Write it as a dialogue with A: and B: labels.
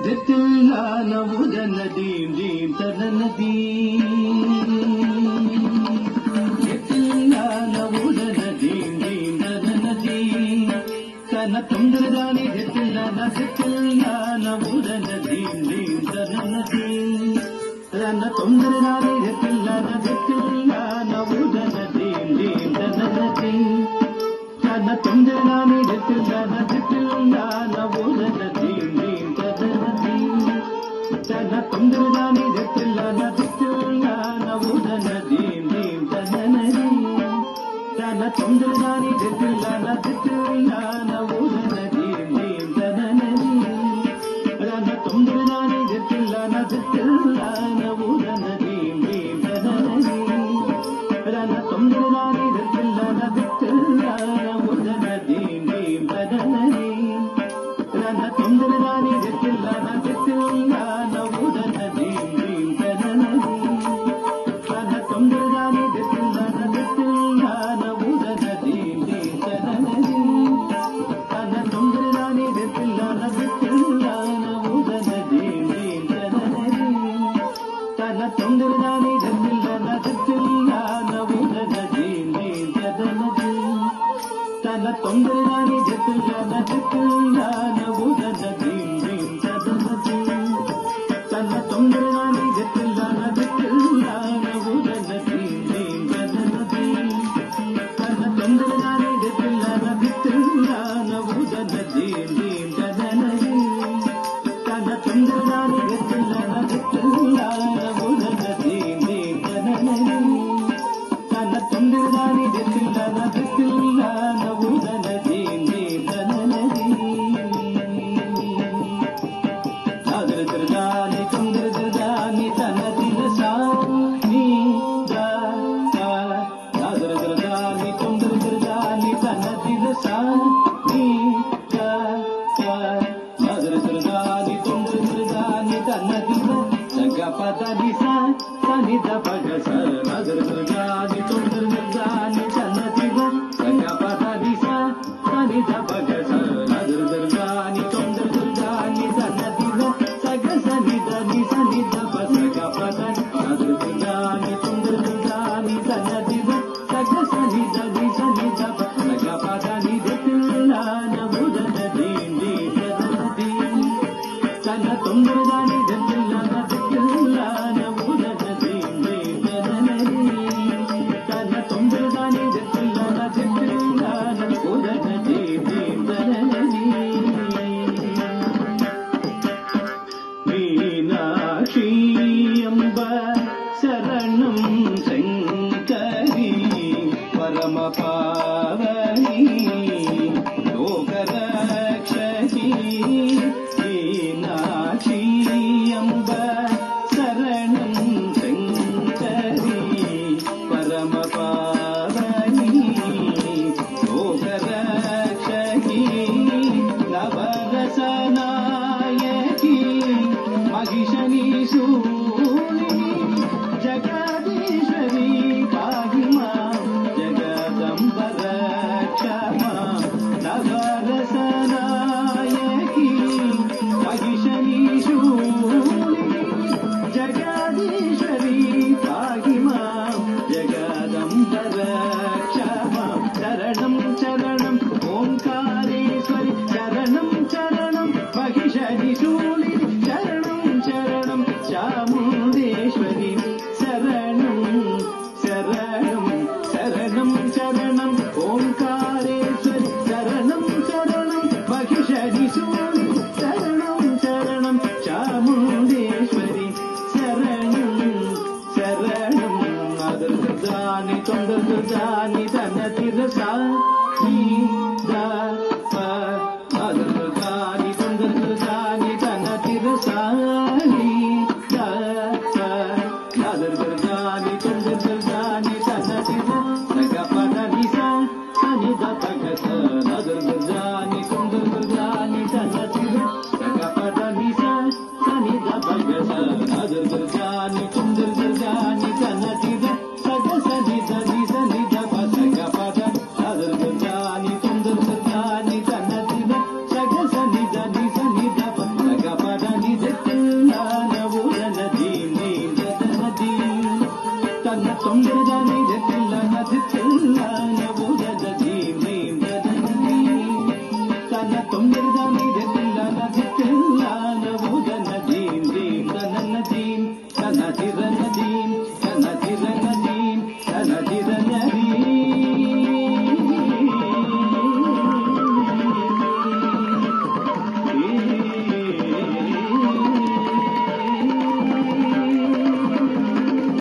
A: దిత్తిల్లానవుదనదీం దీం తననదీం దిత్తిల్లానవుదనదీం దీం తననదీం తన తొందరగాని దిత్తిల్లానవుదనదీం దీం తననదీం తన తొందరగాని దిత్తిల్లానవుదనదీం దీం తననదీం తన తొందరగాని దిత్తిల్లానవుదనదీం దీం తననదీం తన తొందరగాని దిత్తిల్లానవుదనదీం దీం తననదీం తన తొందరగాని దిత్తిల్లానవుదనదీం దీం తననదీం తన తొందరగాని దిత్తిల్లానవుదనదీం దీం తననదీం తన తొందరగాని దిత్తిల్లానవుదనదీం దీం తననదీం తన తొందరగాని దిత్తిల్లానవుదనదీం దీం తననదీం తన తొందరగాని దిత్తిల్లానవుదనదీం దీం తననదీం తన తొందరగాని దిత్తిల్లానవుదనదీం దీం తననదీం తన తొందరగాని దిత్తిల్లానవుదనదీం దీం తననదీం తన తొందరగాని దిత్తిల్లానవుదనదీం దీం తననదీం తన తొందరగాని దిత్తిల్లానవుదనదీం దీం తననదీం తన తొందరగాని దిత్తిల్లానవుదనదీం దీం తననదీం తన తొందరగాని దిత్తిల్లానవుదనదీం దీం తననదీం తన తొందరగాని దిత్తిల్లానవుదనదీం దీం తననదీం నాదరదరదాని తొందరదరదాని తన దిలసాని నాదరదరదాని తొందరదరదాని తన దిలసాని నాదరదరదాని తొందరదరదాని తన దిల సగపదని సనిద పగస నాదరదరదాని తొందరదరదాని తన దిల సగపదని సనిద పగస నాదరదరదాని తొందరదరదాని తన దిల సగసనిద నిసనిద పసగపదని నాదరదరదాని తొందరదరదాని తన దిల సగసనిద నిసనిద పసగపదని దిత్తిల్లానవుదనదీం దీం తననదీం తన తొందరగాని దిత్తిల్లానవుదనదీం దీం తననదీం తన తొందరగాని దిత్తిల్లానవుదనదీం దీం తననదీం మీనాక్షి అంబ శరణం శంకరీ పరమ పావని లోకరక్షకి మీనాక్షి అంబ శరణం శంకరీ పరమ పావని లోకరక్షకి నవరసనాయకి మహిషని శూలిని జగదీశ్వరి పాహి మాం జగదంబ రక్ష మాం నవరసనాయకి మహిషని శూలిని జగదీశ్వరి పాహి మాం జగదంబ రక్ష మాం చరణం చరణం ఓంకారేశ్వరి చరణం చరణం మహిషని శూలిని చరణం చరణం చాముండేశ్వరి శరణం శరణం శరణం శరణం ఓంకారే